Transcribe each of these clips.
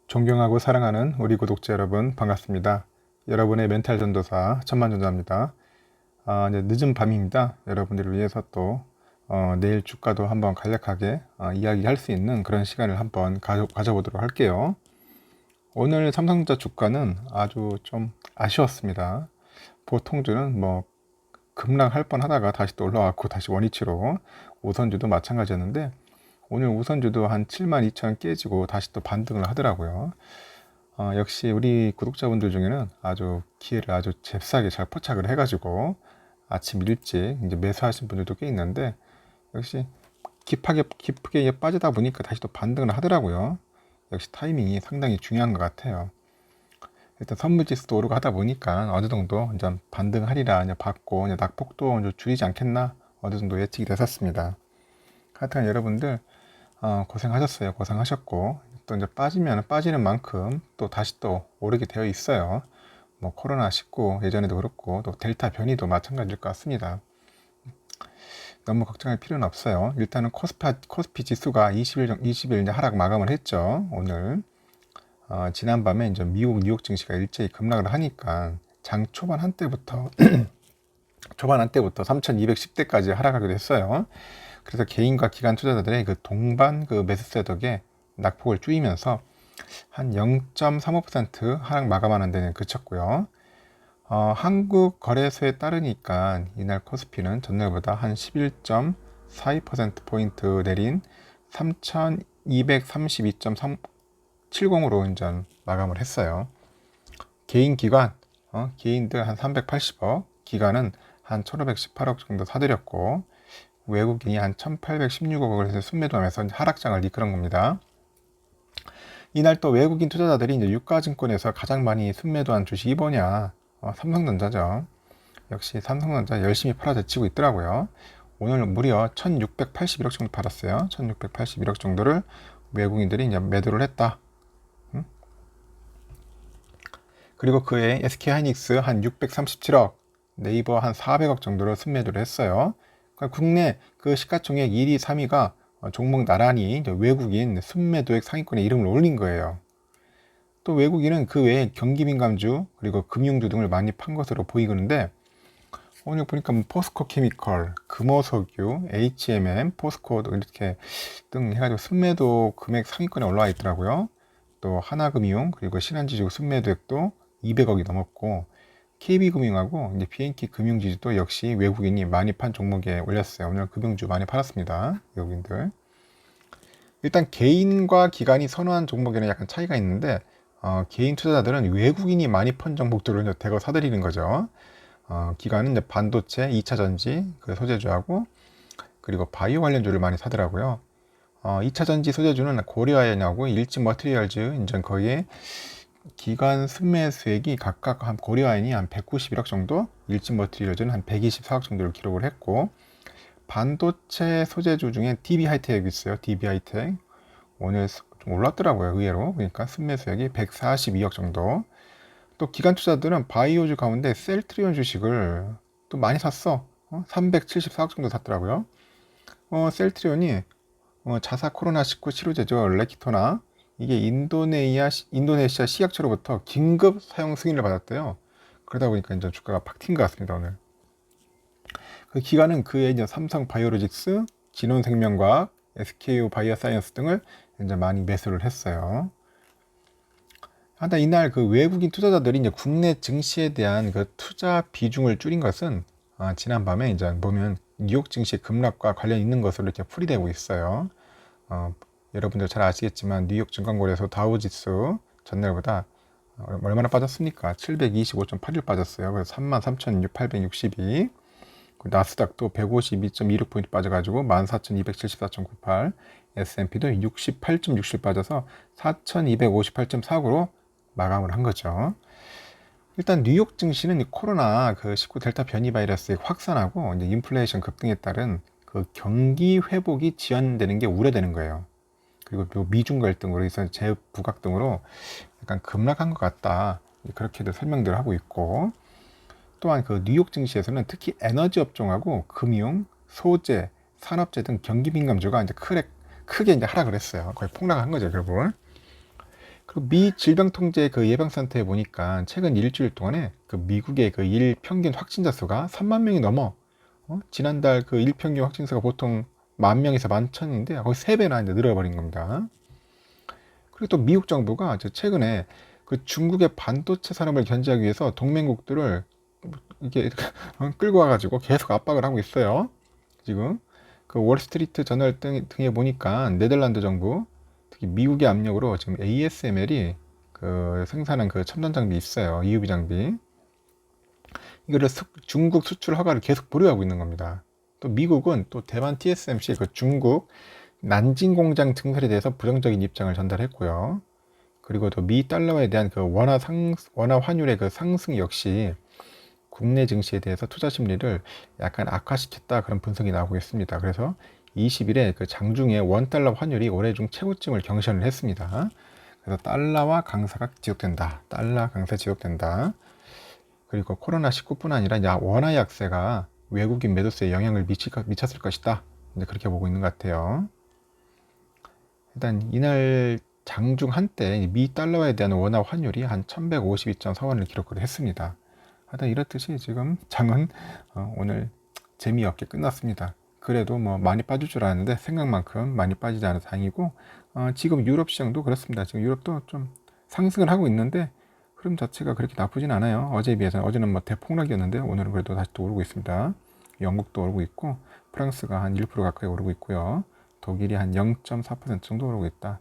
존경하고 사랑하는 우리 구독자 여러분 반갑습니다. 여러분의 멘탈 전도사 천만전도사입니다. 이제 늦은 밤입니다. 여러분들을 위해서 또 내일 주가도 한번 간략하게 이야기할 수 있는 그런 시간을 한번 가져보도록 할게요. 오늘 삼성전자 주가는 아주 좀 아쉬웠습니다. 보통주는 뭐 급락할 뻔하다가 다시 또 올라왔고 다시 원위치로, 우선주도 마찬가지였는데 오늘 우선주도 한 72,000원 깨지고 다시 또 반등을 하더라고요. 역시 우리 구독자분들 중에는 아주 기회를 아주 잽싸게 잘 포착을 해가지고 아침 일찍 이제 매수하신 분들도 꽤 있는데, 역시 깊게 빠지다 보니까 다시 또 반등을 하더라고요. 역시 타이밍이 상당히 중요한 것 같아요. 일단 선물지수도 오르고 하다 보니까 어느 정도 이제 반등하리라 이제 받고 이제 낙폭도 이제 줄이지 않겠나 어느 정도 예측이 됐었습니다. 하여튼 여러분들 고생하셨어요. 고생하셨고, 또 이제 빠지면 빠지는 만큼 또 다시 또 오르게 되어 있어요. 뭐 코로나19 예전에도 그렇고 또 델타 변이도 마찬가지일 것 같습니다. 너무 걱정할 필요는 없어요. 일단은 코스피 지수가 20일 이제 하락 마감을 했죠. 오늘 지난밤에 이제 미국 뉴욕 증시가 일제히 급락을 하니까 장 초반 한때부터 3,210대까지 하락하기도 했어요. 그래서 개인과 기관 투자자들의 그 동반 그 매수세 덕에 낙폭을 줄이면서 한 0.35% 하락 마감하는 데는 그쳤고요. 한국 거래소에 따르니까 이날 코스피는 전날보다 한 11.42%포인트 내린 3,232.70으로 이제 마감을 했어요. 개인 기관, 개인들 한 380억, 기관은 한 1,518억 정도 사들였고, 외국인이 한 1,816억을 해서 순매도하면서 하락장을 이끌은 겁니다. 이날 또 외국인 투자자들이 이제 유가증권에서 가장 많이 순매도한 주식이 뭐냐? 삼성전자죠. 역시 삼성전자 열심히 팔아제치고 있더라고요. 오늘 무려 1,681억 정도 팔았어요. 1,681억 정도를 외국인들이 이제 매도를 했다. 그리고 그에 SK하이닉스 한 637억, 네이버 한 400억 정도로 순매도를 했어요. 그러니까 국내 그 시가총액 1위, 3위가 종목 나란히 외국인 순매도액 상위권에 이름을 올린 거예요. 또 외국인은 그 외에 경기민감주 그리고 금융주 등을 많이 판 것으로 보이는데, 오늘 보니까 뭐 포스코 케미컬, 금호석유, HMM, 포스코 이렇게 등 해가지고 순매도 금액 상위권에 올라와 있더라고요. 또 하나금융 그리고 신한지주 순매도액도 200억이 넘었고, KB금융하고 이제 BNK 금융지주도 역시 외국인이 많이 판 종목에 올렸어요. 오늘 금융주 많이 팔았습니다. 외국인들. 일단 개인과 기관이 선호한 종목에는 약간 차이가 있는데, 개인 투자자들은 외국인이 많이 판 종목들을 대거 사들이는 거죠. 기관은 이제 반도체, 2차전지 그 소재주하고 그리고 바이오 관련주를 많이 사더라고요. 2차전지 소재주는 고려아연하고 일진머티리얼즈 인전 거기에 기관 순매 수액이 각각 한 고려아연이 한 191억 정도, 일진머티리얼즈는 한 124억 정도를 기록을 했고, 반도체 소재주 중에 DB하이텍이 있어요. DB하이텍 오늘 좀 올랐더라고요. 의외로. 그러니까 순매 수액이 142억 정도. 또 기관 투자들은 바이오주 가운데 셀트리온 주식을 또 많이 샀어. 374억 정도 샀더라고요. 셀트리온이 자사 코로나19 치료제죠. 레키토나. 이게 인도네시아 시약처로부터 긴급 사용 승인을 받았대요. 그러다 보니까 이제 주가가 팍 튄 것 같습니다, 오늘. 그 기관은 그에 이제 삼성 바이오로직스, 진원생명과학, SKU 바이오사이언스 등을 이제 많이 매수를 했어요. 하다 이날 그 외국인 투자자들이 이제 국내 증시에 대한 그 투자 비중을 줄인 것은 지난밤에 이제 보면 뉴욕 증시 급락과 관련 있는 것으로 이렇게 풀이되고 있어요. 여러분들 잘 아시겠지만 뉴욕 증권거래소 다우지수 전날보다 얼마나 빠졌습니까? 725.81 빠졌어요. 그래서 33,862. 나스닥도 152.26포인트 빠져가지고 14,274.98. S&P도 68.67 빠져서 4,258.49로 마감을 한 거죠. 일단 뉴욕 증시는 코로나 그 19 델타 변이 바이러스의 확산하고 이제 인플레이션 급등에 따른 그 경기 회복이 지연되는 게 우려되는 거예요. 그리고 또 미중 갈등으로 해서 재부각 등으로 약간 급락한 것 같다. 그렇게도 설명들을 하고 있고, 또한 그 뉴욕 증시에서는 특히 에너지 업종하고 금융, 소재, 산업재 등 경기 민감주가 이제 크게 이제 하락을 했어요. 거의 폭락한 거죠, 결국은. 그리고 미 질병통제 그 예방센터에 보니까 최근 일주일 동안에 그 미국의 그 일 평균 확진자 수가 3만 명이 넘어. 지난달 그 일평균 확진자가 보통 10,000명에서 11,000인데 거의 3배나 이제 늘어버린 겁니다. 그리고 또 미국 정부가 최근에 그 중국의 반도체 산업을 견제하기 위해서 동맹국들을 이게 끌고 와가지고 계속 압박을 하고 있어요. 지금 그 월스트리트 저널 등에 보니까 네덜란드 정부, 특히 미국의 압력으로 지금 ASML이 그 생산한 그 첨단 장비 있어요. EUV 장비. 이거를 중국 수출 허가를 계속 보류하고 있는 겁니다. 또 미국은 또 대만 TSMC 그 중국 난징 공장 증설에 대해서 부정적인 입장을 전달했고요. 그리고 또 미 달러에 대한 그 원화 환율의 그 상승 역시 국내 증시에 대해서 투자 심리를 약간 악화시켰다, 그런 분석이 나오고 있습니다. 그래서 20일에 그 장중에 원 달러 환율이 올해 중 최고점을 경신을 했습니다. 그래서 달러와 강세가 지속된다. 달러 강세 지속된다. 그리고 코로나19뿐 아니라 원화 약세가 외국인 매도세에 영향을 미쳤을 것이다. 이제 그렇게 보고 있는 것 같아요. 일단 이날 장중 한때 미 달러에 대한 원화 환율이 한 1152.4원을 기록을 했습니다. 하여튼 이렇듯이 지금 장은 오늘 재미없게 끝났습니다. 그래도 뭐 많이 빠질 줄 알았는데 생각만큼 많이 빠지지 않아서 다행이고, 지금 유럽 시장도 그렇습니다. 지금 유럽도 좀 상승을 하고 있는데 흐름 자체가 그렇게 나쁘진 않아요. 어제에 비해서는. 어제는 뭐 대폭락이었는데 오늘은 그래도 다시 또 오르고 있습니다. 영국도 오르고 있고 프랑스가 한 1% 가까이 오르고 있고요. 독일이 한 0.4% 정도 오르고 있다.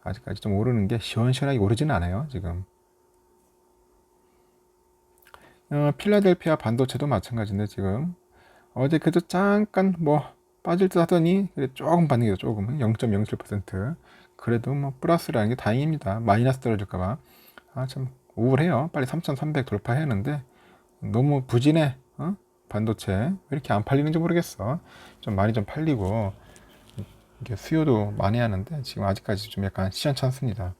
아직까지 좀 오르는 게 시원시원하게 오르지는 않아요, 지금. 필라델피아 반도체도 마찬가지인데 지금 어제 그저 잠깐 뭐 빠질 듯 하더니 조금 반등해서 조금 0.07%. 그래도 뭐 플러스라는 게 다행입니다. 마이너스 떨어질까봐 참 우울해요. 빨리 3,300 돌파해야 하는데 너무 부진해. 반도체 왜 이렇게 안 팔리는지 모르겠어. 좀 많이 좀 팔리고 이게 수요도 많이 하는데 지금 아직까지 좀 약간 시원찮습니다.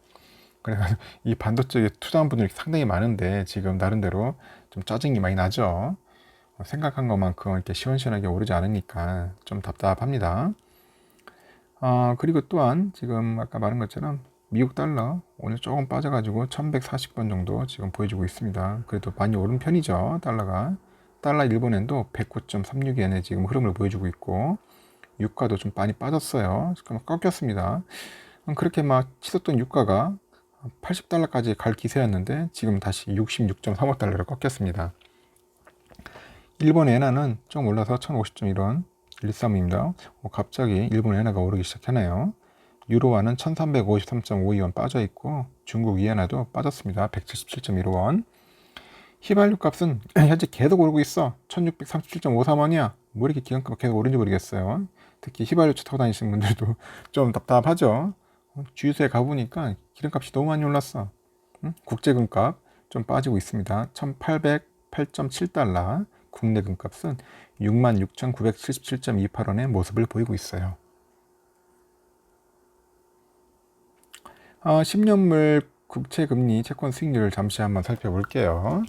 그래서 이 반도체에 투자한 분들이 상당히 많은데 지금 나름대로 좀 짜증이 많이 나죠. 생각한 것만큼 이렇게 시원시원하게 오르지 않으니까 좀 답답합니다. 그리고 또한 지금 아까 말한 것처럼 미국 달러 오늘 조금 빠져가지고 1140번 정도 지금 보여주고 있습니다. 그래도 많이 오른 편이죠, 달러가. 달러 일본엔도 109.36엔에 지금 흐름을 보여주고 있고, 유가도 좀 많이 빠졌어요. 지금 꺾였습니다. 그렇게 막 치솟던 유가가 80달러까지 갈 기세였는데 지금 다시 66.35달러로 꺾였습니다. 일본 엔화는 좀 올라서 1050.1원 135입니다. 갑자기 일본 엔화가 오르기 시작하네요. 유로화는 1353.52원 빠져있고 중국 이엔화도 빠졌습니다. 177.15원. 휘발유 값은 현재 계속 오르고 있어. 1637.53원이야. 뭐 이렇게 기관값이 계속 오르는지 모르겠어요. 특히 휘발유차 타고 다니시는 분들도 좀 답답하죠. 주유소에 가보니까 기름값이 너무 많이 올랐어. 국제 금값 좀 빠지고 있습니다. 1808.7달러. 국내 금값은 66,977.28원의 모습을 보이고 있어요. 10년물 국채금리 채권 수익률을 잠시 한번 살펴볼게요.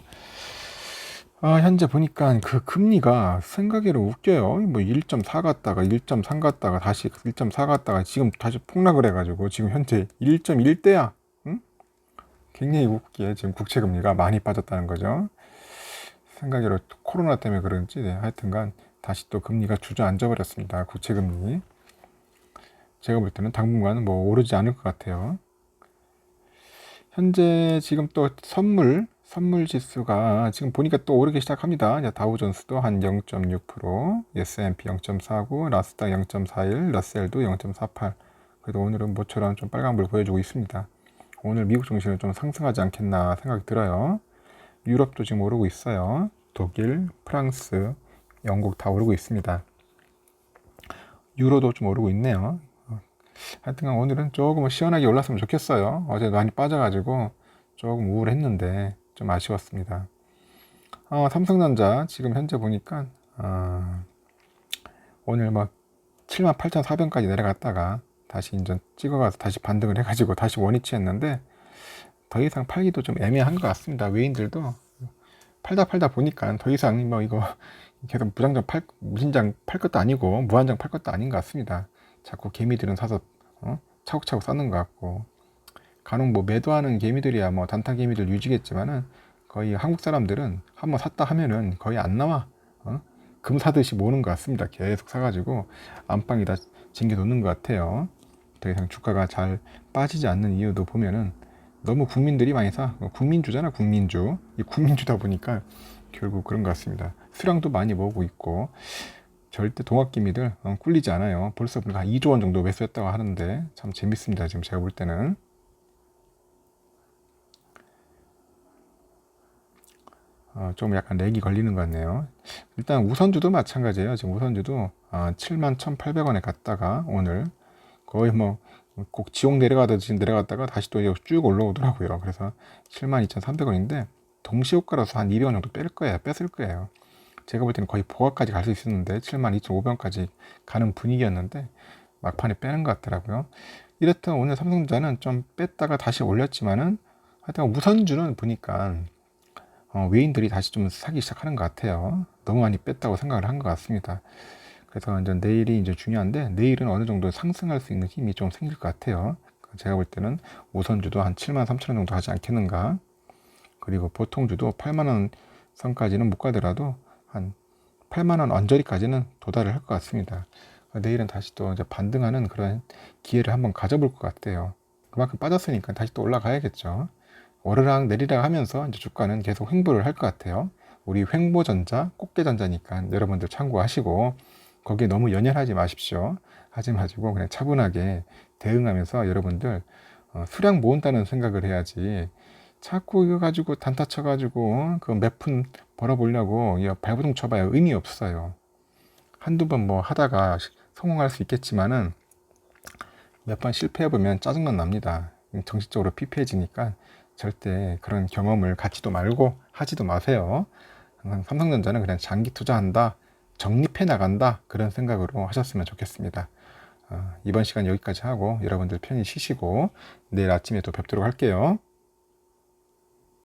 현재 보니까 그 금리가 생각외로 웃겨요. 뭐 1.4 갔다가 1.3 갔다가 다시 1.4 갔다가 지금 다시 폭락을 해가지고 지금 현재 1.1대야. 응? 굉장히 웃기게 지금 국채금리가 많이 빠졌다는 거죠. 생각외로 코로나 때문에 그런지 하여튼간 다시 또 금리가 주저앉아 버렸습니다. 국채금리. 제가 볼 때는 당분간은 뭐 오르지 않을 것 같아요. 현재 지금 또 선물 지수가 지금 보니까 또 오르기 시작합니다. 다우존스도 한 0.6%, S&P 0.49, 나스닥 0.41, 러셀도 0.48. 그래도 오늘은 모처럼 좀 빨간불 보여주고 있습니다. 오늘 미국 증시는 좀 상승하지 않겠나 생각이 들어요. 유럽도 지금 오르고 있어요. 독일, 프랑스, 영국 다 오르고 있습니다. 유로도 좀 오르고 있네요. 하여튼 오늘은 조금 시원하게 올랐으면 좋겠어요. 어제 많이 빠져가지고 조금 우울했는데 좀 아쉬웠습니다. 삼성전자 지금 현재 보니까 오늘 뭐 78,400원까지 내려갔다가 다시 인전 찍어가서 다시 반등을 해가지고 다시 원위치 했는데 더 이상 팔기도 좀 애매한 것 같습니다. 외인들도 팔다 보니까 더 이상 뭐 이거 계속 무진장 팔 것도 아니고 무한장 팔 것도 아닌 것 같습니다. 자꾸 개미들은 사서 차곡차곡 쌓는 것 같고, 간혹 뭐 매도하는 개미들이야 뭐 단타 개미들 유지겠지만은 거의 한국 사람들은 한번 샀다 하면은 거의 안 나와. 금 사듯이 모으는 것 같습니다. 계속 사가지고 안방에다 쟁겨 놓는 것 같아요. 더 이상 주가가 잘 빠지지 않는 이유도 보면은 너무 국민들이 많이 사. 국민주잖아, 국민주. 이 국민주다 보니까 결국 그런 것 같습니다. 수량도 많이 모으고 있고 절대 동학개미들 꿀리지 않아요. 벌써 보니까 한 2조 원 정도 매수했다고 하는데 참 재밌습니다. 지금 제가 볼 때는. 좀 약간 렉이 걸리는 것 같네요. 일단 우선주도 마찬가지예요. 지금 우선주도 71,800원에 갔다가 오늘 거의 뭐 꼭 지옥 내려가듯이 내려갔다가 다시 또 쭉 올라오더라고요. 그래서 72,300원인데 동시효과로서 한 200원 정도 뺄 거예요. 뺐을 거예요. 제가 볼 때는 거의 보합까지 갈 수 있었는데 72,500원까지 가는 분위기였는데 막판에 빼는 것 같더라고요. 이렇던 오늘 삼성전자는 좀 뺐다가 다시 올렸지만은 하여튼 우선주는 보니까 외인들이 다시 좀 사기 시작하는 것 같아요. 너무 많이 뺐다고 생각을 한 것 같습니다. 그래서 이제 내일이 이제 중요한데 내일은 어느 정도 상승할 수 있는 힘이 좀 생길 것 같아요. 제가 볼 때는 우선주도 한 73,000원 정도 하지 않겠는가. 그리고 보통주도 8만원 선까지는 못 가더라도 한 8만원 언저리까지는 도달을 할 것 같습니다. 내일은 다시 또 이제 반등하는 그런 기회를 한번 가져볼 것 같아요. 그만큼 빠졌으니까 다시 또 올라가야겠죠. 오르락 내리락 하면서 이제 주가는 계속 횡보를 할 것 같아요. 우리 횡보전자, 꽃게전자니까 여러분들 참고하시고 거기에 너무 연연하지 마십시오. 하지 마시고 그냥 차분하게 대응하면서 여러분들 수량 모은다는 생각을 해야지 자꾸 이거 가지고 단타 쳐가지고 그 몇 푼 벌어보려고 발버둥 쳐봐야 의미 없어요. 한두 번 뭐 하다가 성공할 수 있겠지만은 몇 번 실패해보면 짜증만 납니다. 정신적으로 피폐해지니까 절대 그런 경험을 갖지도 말고 하지도 마세요. 항상 삼성전자는 그냥 장기 투자한다, 적립해 나간다 그런 생각으로 하셨으면 좋겠습니다. 이번 시간 여기까지 하고 여러분들 편히 쉬시고 내일 아침에 또 뵙도록 할게요.